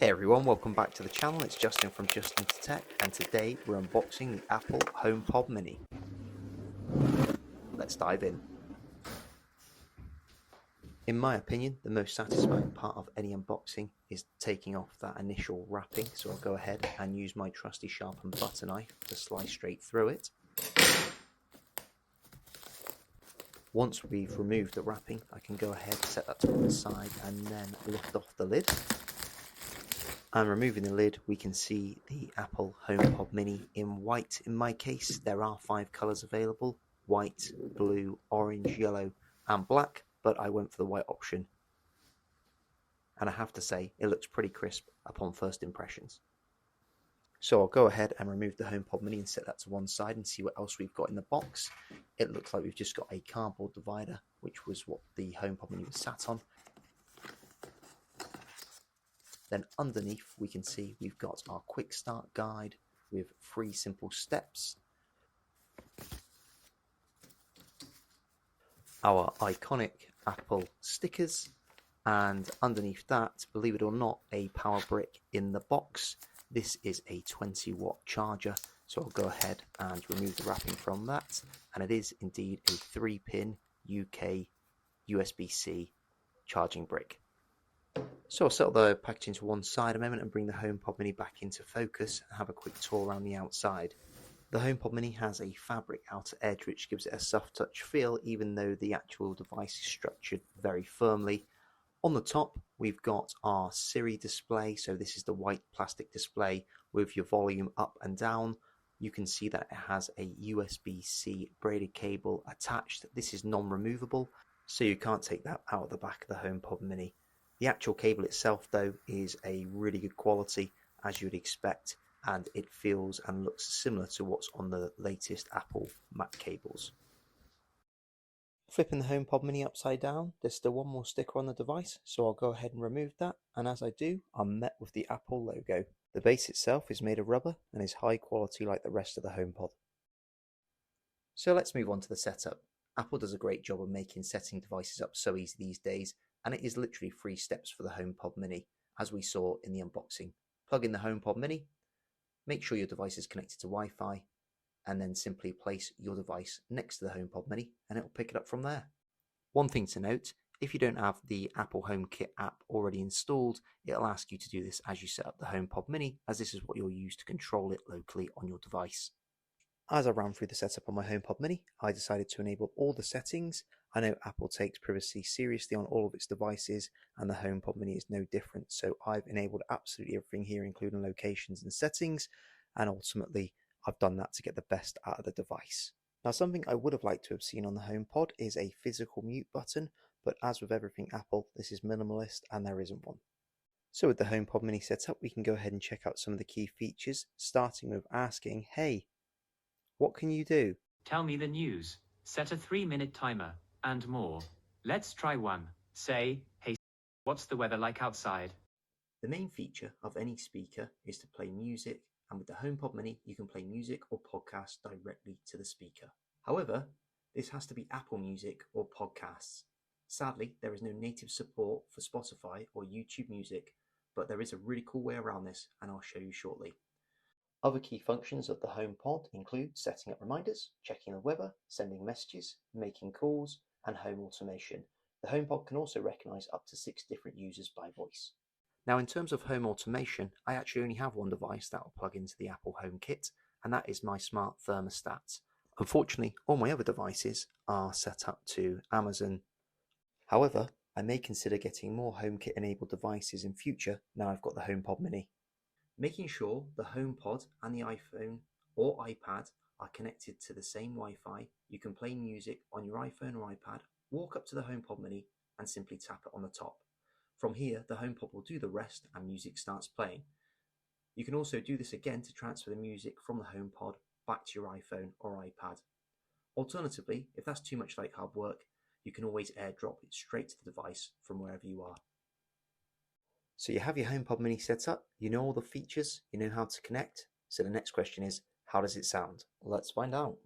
Hey everyone, welcome back to the channel. It's Justin from Justin to Tech, and today we're unboxing the Apple HomePod Mini. Let's dive in. In my opinion, the most satisfying part of any unboxing is taking off that initial wrapping, so I'll go ahead and use my trusty sharpened butter knife to slice straight through it. Once we've removed the wrapping, I can go ahead, set that to one side, and then lift off the lid. And removing the lid, we can see the Apple HomePod Mini in white. In my case, there are 5 colours available: white, blue, orange, yellow and black, but I went for the white option. And I have to say, it looks pretty crisp upon first impressions. So I'll go ahead and remove the HomePod Mini and set that to one side and see what else we've got in the box. It looks like we've just got a cardboard divider, which was what the HomePod Mini was sat on. Then underneath we can see we've got our quick start guide with 3 simple steps, our iconic Apple stickers, and underneath that, believe it or not, a power brick in the box. This is a 20-watt charger, so I'll go ahead and remove the wrapping from that, and it is indeed a 3-pin UK USB-C charging brick. So I'll set the packaging to one side a moment and bring the HomePod Mini back into focus and have a quick tour around the outside. The HomePod Mini has a fabric outer edge which gives it a soft touch feel, even though the actual device is structured very firmly. On the top we've got our Siri display, so this is the white plastic display with your volume up and down. You can see that it has a USB-C braided cable attached. This is non-removable, so you can't take that out of the back of the HomePod Mini. The actual cable itself, though, is a really good quality, as you would expect, and it feels and looks similar to what's on the latest Apple Mac cables. Flipping the HomePod Mini upside down, there's still one more sticker on the device, so I'll go ahead and remove that, and as I do, I'm met with the Apple logo. The base itself is made of rubber and is high quality like the rest of the HomePod. So let's move on to the setup. Apple does a great job of making setting devices up so easy these days, and it is literally 3 steps for the HomePod Mini, as we saw in the unboxing. Plug in the HomePod Mini, make sure your device is connected to Wi-Fi, and then simply place your device next to the HomePod Mini and it will pick it up from there. One thing to note, if you don't have the Apple HomeKit app already installed, it'll ask you to do this as you set up the HomePod Mini, as this is what you'll use to control it locally on your device. As I ran through the setup on my HomePod Mini, I decided to enable all the settings. I know Apple takes privacy seriously on all of its devices, and the HomePod Mini is no different, so I've enabled absolutely everything here, including locations and settings, and ultimately I've done that to get the best out of the device. Now, something I would have liked to have seen on the HomePod is a physical mute button, but as with everything Apple, this is minimalist and there isn't one. So with the HomePod Mini set up, we can go ahead and check out some of the key features, starting with asking, hey, what can you do? Tell me the news, set a 3-minute timer, and more. Let's try one. Say, hey, what's the weather like outside? The main feature of any speaker is to play music, and with the HomePod Mini you can play music or podcasts directly to the speaker. However, this has to be Apple Music or podcasts. Sadly, there is no native support for Spotify or YouTube Music, but there is a really cool way around this, and I'll show you shortly. Other key functions of the HomePod include setting up reminders, checking the weather, sending messages, making calls, and home automation. The HomePod can also recognise up to 6 different users by voice. Now, in terms of home automation, I actually only have one device that will plug into the Apple HomeKit, and that is my smart thermostat. Unfortunately, all my other devices are set up to Amazon. However, I may consider getting more HomeKit enabled devices in future now I've got the HomePod Mini. Making sure the HomePod and the iPhone or iPad are connected to the same Wi-Fi, you can play music on your iPhone or iPad, walk up to the HomePod Mini and simply tap it on the top. From here, the HomePod will do the rest and music starts playing. You can also do this again to transfer the music from the HomePod back to your iPhone or iPad. Alternatively, if that's too much like hard work, you can always AirDrop it straight to the device from wherever you are. So you have your HomePod Mini set up, you know all the features, you know how to connect. So the next question is, how does it sound? Let's find out.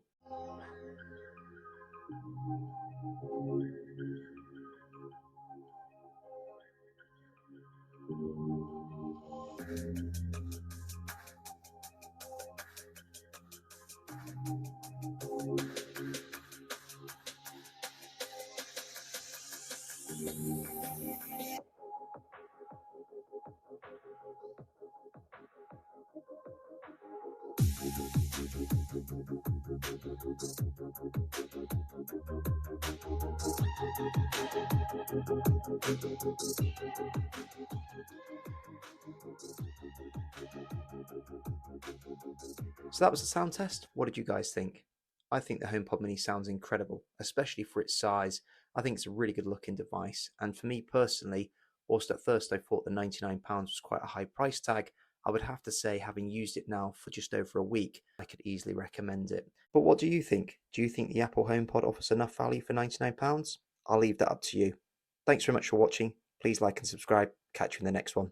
So that was the sound test. What did you guys think? I think the HomePod Mini sounds incredible, especially for its size. I think it's a really good looking device. And for me personally, whilst at first I thought the £99 was quite a high price tag, I would have to say, having used it now for just over a week, I could easily recommend it. But what do you think? Do you think the Apple HomePod offers enough value for £99? I'll leave that up to you. Thanks very much for watching. Please like and subscribe. Catch you in the next one.